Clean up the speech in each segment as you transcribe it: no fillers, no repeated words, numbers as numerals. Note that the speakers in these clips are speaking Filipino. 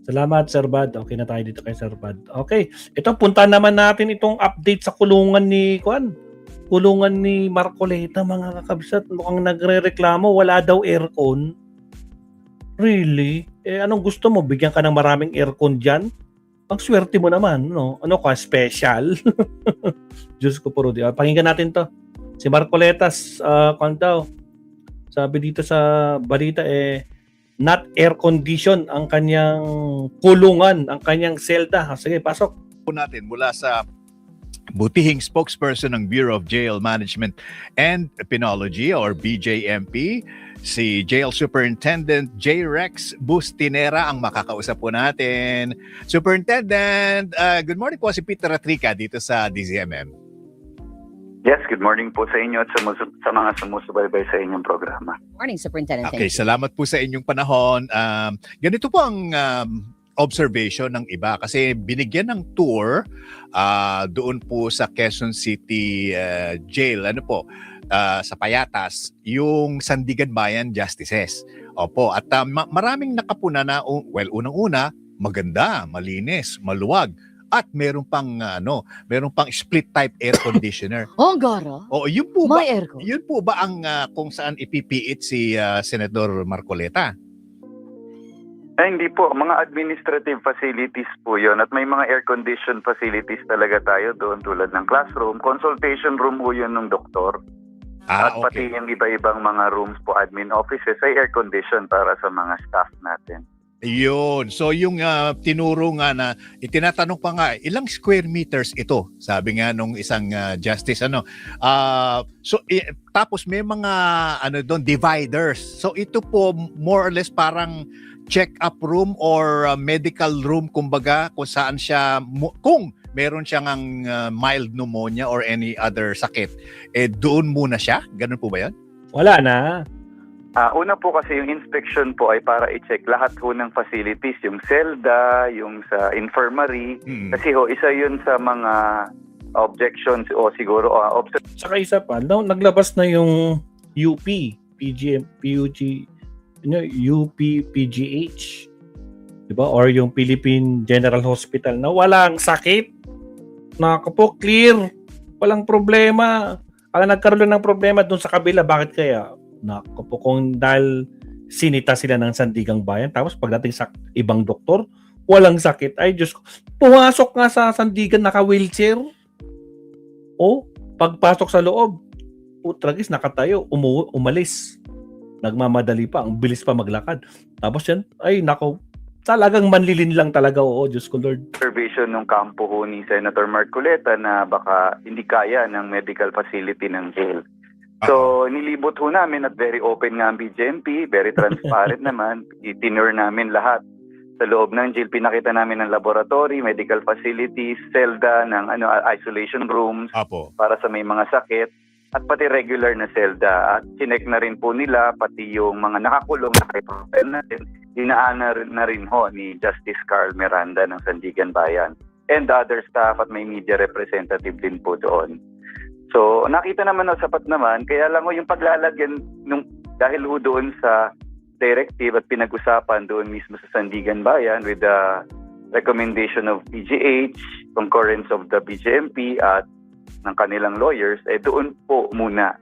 Salamat, Sir Bad. Okay na tayo dito kay Sir Bad. Okay, ito punta naman natin itong update sa kulungan ni Marcoleta, mga kakabsat. Mukhang nagrereklamo, wala daw aircon. Really? Anong gusto mo? Bigyan ka ng maraming aircon dyan? Ang swerte mo naman, no? Ano ka, special? Diyos ko po, Rudy. Pakinggan natin to. Si Marcoletas, sabi dito sa balita, not air condition ang kanyang kulungan, ang kanyang selda. Sige, pasok. Po natin mula sa butihing spokesperson ng Bureau of Jail Management and Penology or BJMP, si Jail Superintendent J. Rex Bustinera ang makakausap po natin. Superintendent, good morning po, si Peter Atrica dito sa DZMM. Yes, good morning po sa inyo at sa mga sumusubaybay sa inyong programa. Morning, Superintendent. Okay, salamat po sa inyong panahon. Ganito po ang observation ng iba kasi binigyan ng tour doon po sa Quezon City Jail, sa Payatas, yung Sandigan Bayan Justices. Opo, at maraming nakapuna na, unang-una, maganda, malinis, maluwag. At meron pang split type air conditioner. Oh, gara? Oo, yun po ba? May aircon. Yun po ba ang kung saan ipipiit si Senador Marcoleta? Hindi po, mga administrative facilities po yun at may mga air-conditioned facilities talaga tayo doon tulad ng classroom, consultation room po yun ng doktor. At pati yung iba-ibang mga rooms po, admin offices ay air-conditioned para sa mga staff natin. Yun. So yung tinuro nga na, itinatanong pa nga, ilang square meters ito? Sabi nga nung isang justice, tapos may mga doon dividers. So ito po more or less parang check-up room or medical room, kumbaga, kung saan siya, kung meron siyang mild pneumonia or any other sakit, doon muna siya? Ganun po ba yan? Wala na. Una po kasi yung inspection po ay para i-check lahat ho ng facilities, yung CELDA, yung sa infirmary. Kasi isa yun sa mga objections o siguro Saka isa pa, naglabas na yung UP, PGH, diba? Or yung Philippine General Hospital na walang sakit. Nakapo, clear. Walang problema. Ang nagkaroon ng problema dun sa kabila, bakit kaya? Kung dahil sinita sila ng Sandigang Bayan, tapos pagdating sa ibang doktor, walang sakit. Ay, Diyos ko. Pumasok nga sa Sandigan, naka-wheelchair. O, pagpasok sa loob, tragis, nakatayo, umalis. Nagmamadali pa, ang bilis pa maglakad. Tapos yan, ay, nako, talagang manlilin lang talaga, Diyos ko, Lord. Observation ng kampo ho ni Senator Marcoleta na baka hindi kaya ng medical facility ng jail. So, nilibot ho namin at very open nga ang BJMP, very transparent naman. Itinur namin lahat sa loob ng jail. Pinakita namin ng laboratory, medical facilities, CELDA, ng isolation rooms para sa may mga sakit, at pati regular na CELDA. At chinek na rin po nila, pati yung mga nakakulong na kay natin, dinaanan na rin ho ni Justice Carl Miranda ng Sandigan Bayan and other staff at may media representative din po doon. So, nakita naman sapat naman, kaya lang yung paglalagyan dahil doon sa directive at pinag-usapan doon mismo sa Sandigan Bayan with the recommendation of PGH, concurrence of the BJMP at ng kanilang lawyers, doon po muna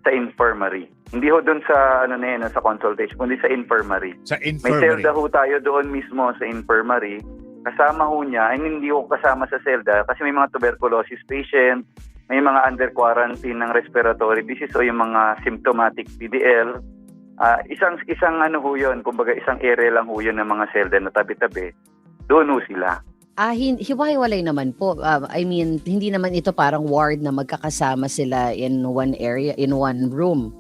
sa infirmary. Hindi doon sa sa consultation, kundi sa infirmary. May CELDA tayo doon mismo sa infirmary. Kasama niya, hindi kasama sa CELDA kasi may mga tuberculosis patient, may mga under quarantine ng respiratory disease o yung mga symptomatic PDL. Isang yun, kumbaga isang area lang yun ng mga CELDA na tabi-tabi. Doon sila. Hiwa-hiwalay naman po. Hindi naman ito parang ward na magkakasama sila in one area, in one room.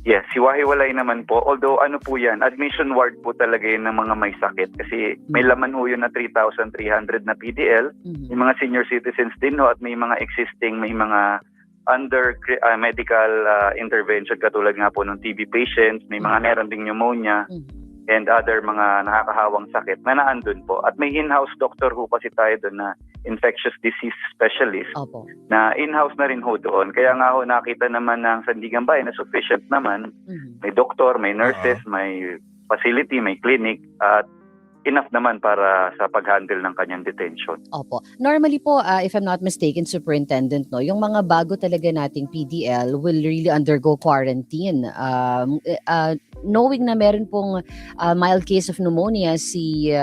Yes, hiwa-hiwalay naman po. Although po yan, admission ward po talaga yun ng mga may sakit. Kasi may laman yun na 3,300 na PDL. May mga senior citizens din at may mga existing, may mga under medical intervention katulad nga po ng TB patients, may mga meron ding pneumonia and other mga nakakahawang sakit na naandun po. At may in-house doctor kasi tayo doon na infectious disease specialist na in-house na rin doon. Kaya nga nakita naman ng Sandigan Bayan na sufficient naman. May doktor, may nurses, may facility, may clinic at enough naman para sa pag-handle ng kanyang detention. Opo. Normally po, if I'm not mistaken, Superintendent, no, yung mga bago talaga nating PDL will really undergo quarantine. Knowing na meron pong mild case of pneumonia si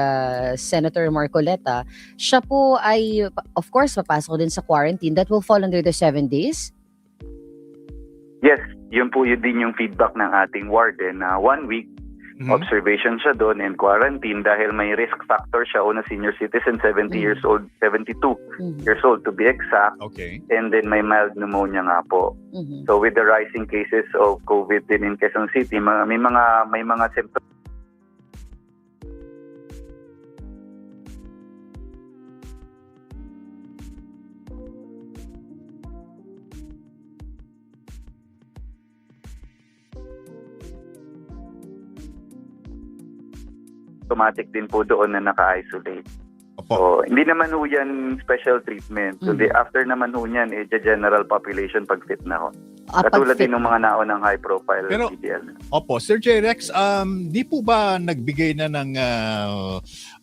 Senator Marcoleta, siya po ay, of course, papasok din sa quarantine. That will fall under the 7 days? Yes, yun po yun din yung feedback ng ating warden na 1 week observation siya doon and quarantine dahil may risk factor siya. Una, senior citizen, 70 years old, 72 years old to be exact. Okay. And then may mild pneumonia nga po. So with the rising cases of COVID din in Quezon City, may mga symptoms. Automatic din po doon na naka-isolate. Opo. So, hindi naman ho yan special treatment. So, after naman ho yan, general population pag fit na ho. Katulad din ng mga naunang high-profile Pero, PDL. Opo, Sir J. Rex, di po ba nagbigay na ng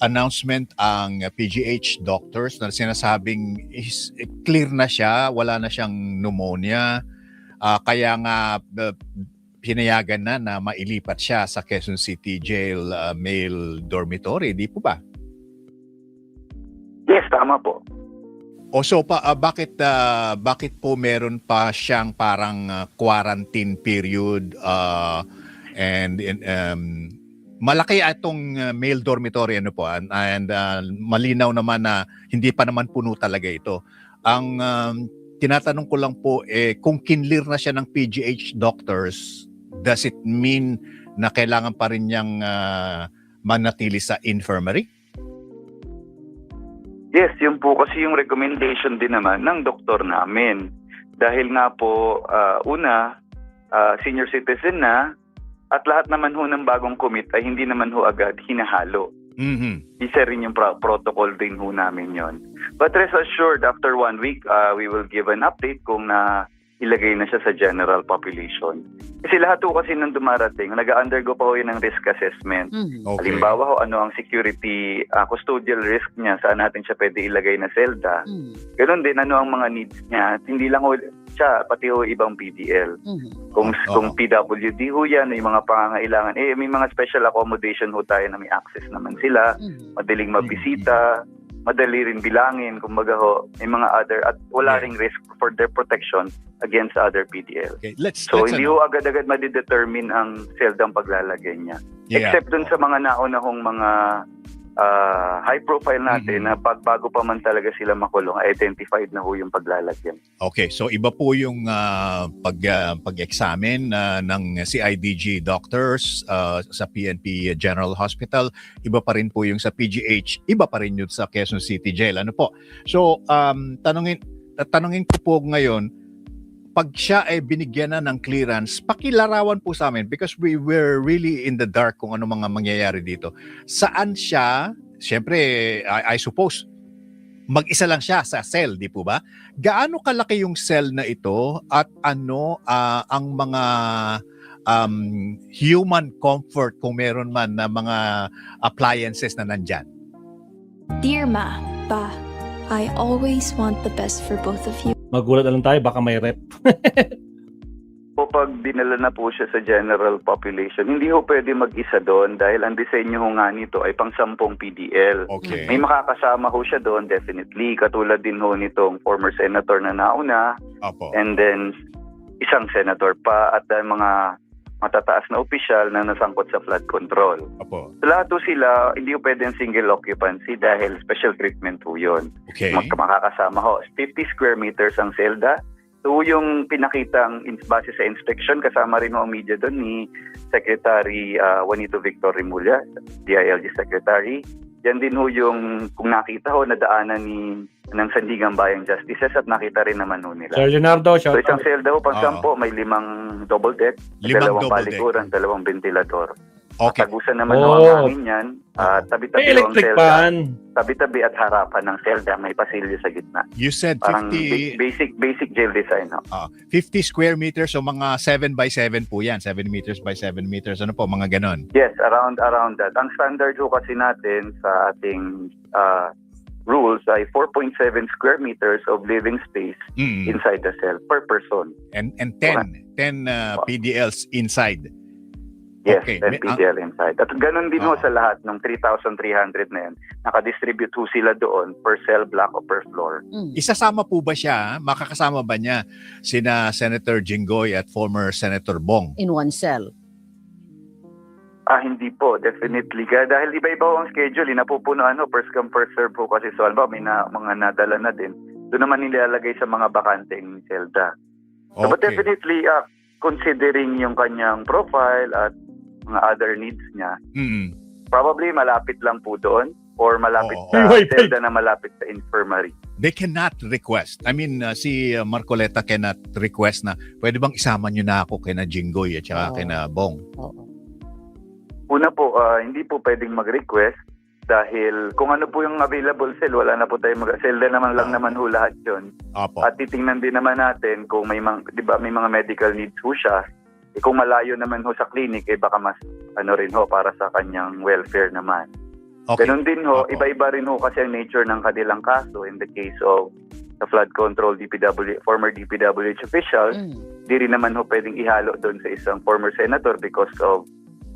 announcement ang PGH doctors na sinasabing clear na siya, wala na siyang pneumonia, kaya nga pinayagan na mailipat siya sa Quezon City Jail male dormitory, di po ba? Yes, tama po. O so bakit po meron pa siyang parang quarantine period and malaki itong male dormitory ano po and malinaw naman na hindi pa naman puno talaga ito. Ang tinatanong ko lang po kung kinlear na siya ng PGH doctors, does it mean na kailangan pa rin niyang manatili sa infirmary? Yes, yun po kasi yung recommendation din naman ng doktor namin. Dahil nga po, una, senior citizen na, at lahat naman ho ng bagong commit ay hindi naman ho agad hinahalo. Isa rin yung protocol din ho namin yon. But rest assured, after 1 week, we will give an update kung ilagay na siya sa general population. Kasi lahat ho kasi nang dumarating, nag-undergo pa ho yun ng risk assessment. Okay. Halimbawa ho, ano ang security, custodial risk niya, saan natin siya pwede ilagay na selda. Ganon din, ano ang mga needs niya. Hindi lang ho siya, pati ho ibang PDL. Kung PWD ho yan, may mga pangangailangan, may mga special accommodation ho tayo na may access naman sila, madaling mabisita, madali rin bilangin, kumbaga ho, may mga other, at wala ring risk for their protection against other PDL. Okay. So, hindi ho agad-agad madidetermine ang seldang paglalagay niya. Yeah. Except dun sa mga naunahong mga high profile natin na bago pa man talaga sila makulong, identified na ho yung paglalagyan. Okay, so iba po yung pag-examine ng CIDG doctors sa PNP General Hospital, iba pa rin po yung sa PGH, iba pa rin yun sa Quezon City Jail. Ano po? So, tanungin ko po ngayon, pag siya ay binigyan na ng clearance, pakilarawan po sa amin because we were really in the dark kung ano mga mangyayari dito. Saan siya, siyempre, I suppose, mag-isa lang siya sa cell, di po ba? Gaano kalaki yung cell na ito at ano ang mga human comfort kung meron man na mga appliances na nandyan? Dear Ma, Pa, I always want the best for both of you. Magulat na lang tayo, baka may rep. Po pag dinala na po siya sa general population, hindi ho pwede mag-isa doon dahil ang disenyo ho nga nito ay pang 10 PDL. Okay. May makakasama ho siya doon, definitely. Katulad din ho nitong former senator na nauna, Opo. and then isang senator pa at mga matataas na opisyal na nasangkot sa flood control. Opo. So, lahat ho sila, hindi ho pwede ang single occupancy dahil special treatment ho yun. Okay. Makakasama ho. 50 square meters ang selda. So yung pinakitang base sa inspection, kasama rin ho ang media doon ni Secretary Juanito Victor Rimulya, DILG Secretary. Yan din ho yung, kung nakita ho, nadaanan ng Sandigan Bayang Justices at nakita rin naman ho nila. Sir Leonardo, So shout isang out. selda ho, pang 10, may 5 double deck, 2 Limang double deck. palikuran, 2 ventilador. Okay. Tagusan naman ho ang hangin yan. May Tabi-tabi ho ang electric selda. fan. Tabi-tabi at harapan ng selda. May pasilyo sa gitna. You said Parang 50, basic jail design. Ho. 50 square meters, so mga 7 by 7 po yan. 7 meters by 7 meters. Ano po, mga ganon? Yes, around that. Ang standard ho kasi natin sa ating rules ay 4.7 square meters of living space Mm. inside the cell per person. And 10 PDLs inside. Yes, Okay. 10 PDL inside. At ganun din ho Oo. sa lahat ng 3,300 na yan. Nakadistribute ho sila doon per cell block o per floor. Isasama po ba siya? Makakasama ba niya sina Senator Jinggoy at former Senator Bong? In one cell. Hindi po, definitely. Kaya dahil iba-iba ho ang schedule, napupunuan ho, first come, first serve ho kasi so, may mga nadala na din. Doon naman nilalagay sa mga bakanteng selda. So, but definitely, considering yung kanyang profile at mga other needs niya, Mm. probably malapit lang po doon or malapit Oo. sa May wifi. selda na malapit sa infirmary. They cannot request. I mean, si Marcoleta cannot request na pwede bang isama niyo na ako kina Jinggoy at saka Oo. kina Bong. Oo. Una po, hindi po pwedeng mag-request dahil kung ano po yung available cell, wala na po tayo selda naman lang naman ho lahat yun. Opo. At titingnan din naman natin kung may mga, di ba, may mga medical needs ho siya. Kung malayo naman ho sa clinic, baka mas rin ho para sa kanyang welfare naman. Okay. Ganun din ho, Opo. iba-iba rin ho kasi ang nature ng kanilang kaso. In the case of the flood control former DPWH official, di rin naman ho pwedeng ihalo doon sa isang former senator because of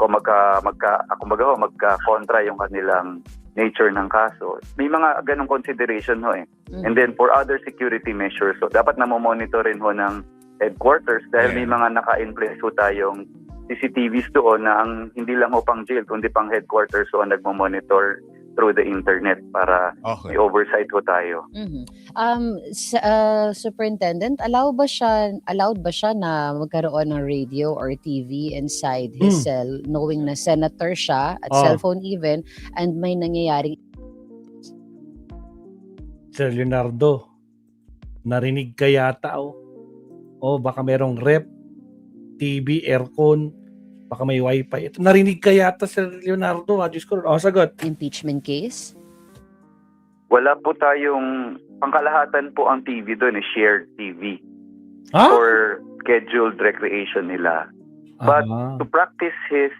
kung magka-kontra yung kanilang nature ng kaso. May mga ganong consideration ho eh. And then for other security measures, so dapat namomonitor rin ho ng headquarters dahil may mga naka-in place ho tayong CCTVs doon na ang hindi lang ho pang jail kundi pang headquarters ho ang nagmo-monitor through the internet para Okay. may oversight ho tayo. Superintendent, allowed ba siya na magkaroon ng radio or TV inside his cell knowing na senator siya at cellphone even and may nangyayaring Sir Leonardo, narinig ka yata baka merong rep, TV, aircon, baka may wifi. Ito, narinig ka yata, Sir Leonardo. Diyos ko. Sagot. impeachment case? Wala po tayong pangkalahatan po ang TV doon, shared TV Ha? for scheduled recreation nila. But to practice his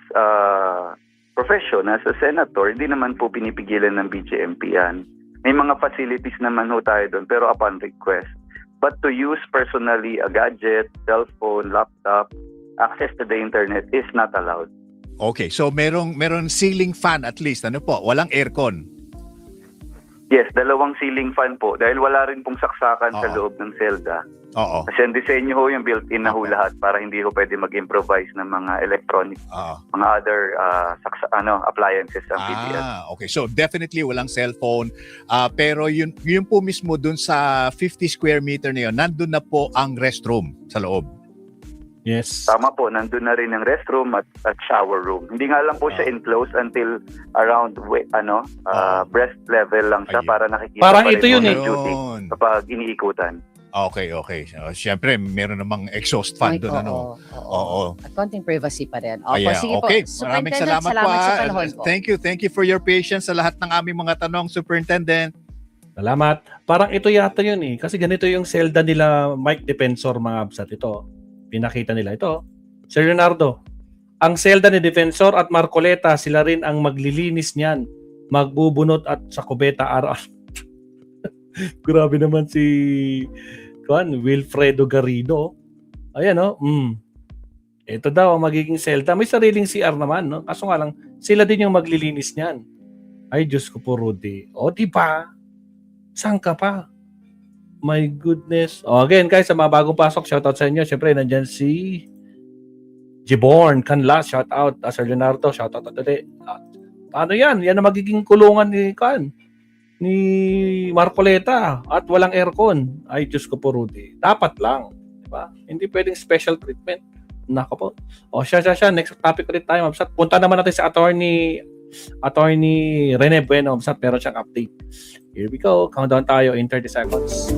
profession as a senator, hindi naman po pinipigilan ng BJMP yan. May mga facilities naman ho tayo doon, pero upon request. But to use personally a gadget, cellphone, laptop, access to the internet is not allowed. Okay, so meron ceiling fan at least, ano po? Walang aircon. Yes, 2 ceiling fan po dahil wala rin pong saksakan sa Oo. loob ng selda. Oo. Kasi ang disenyo ho yung built-in na ho lahat para hindi ho pwede mag-improvise ng mga electronic, Oo. mga other appliances ang PDL. Okay. So definitely walang cellphone. Pero yun po mismo dun sa 50 square meter na yun, nandun na po ang restroom sa loob. Yes. Tama po, nandun na rin ang restroom at shower room. Hindi nga lang po siya enclosed until around breast level lang siya Ayun. para nakikita Parang pa rin ito po yun ng duty Ayun. kapag iniikutan. Okay. Siyempre, meron namang exhaust fan doon. Oo. At konting privacy pa rin. Ayan, Sige okay. po. Maraming Superintendent, salamat po. sa panahon po. Thank you for your patience sa lahat ng aming mga tanong, Superintendent. Salamat. Parang ito yata yun Kasi ganito yung selda nila, Mike Defensor, mga absat. Ito. Pinakita nila ito. Sir Leonardo, ang selda ni Defensor at Marcoleta, sila rin ang maglilinis niyan. Magbubunot at sa kubeta araw. Grabe naman si Wilfredo Garrido. Ayan Ito daw ang magiging selda. May sariling CR naman, no? Kaso nga lang, sila din yung maglilinis niyan. Ay, Diyos ko po, Rudy. Diba? Saan ka pa? My goodness. Again, guys, sa mga bagong pasok, shoutout sa inyo. Siyempre, nandyan si Jiborn Canlas, shoutout. Sir Leonardo, shoutout at ulit. Ano yan? Yan ang magiging kulungan ni Marcoleta at walang aircon. Ay, Diyos ko po, Rudy. Dapat lang. Diba? Hindi pwedeng special treatment. Nako po. Siya. Next topic ulit tayo. Punta naman natin sa attorney Rene Bueno. Meron siyang update. Here we go. Countdown tayo in 30 seconds.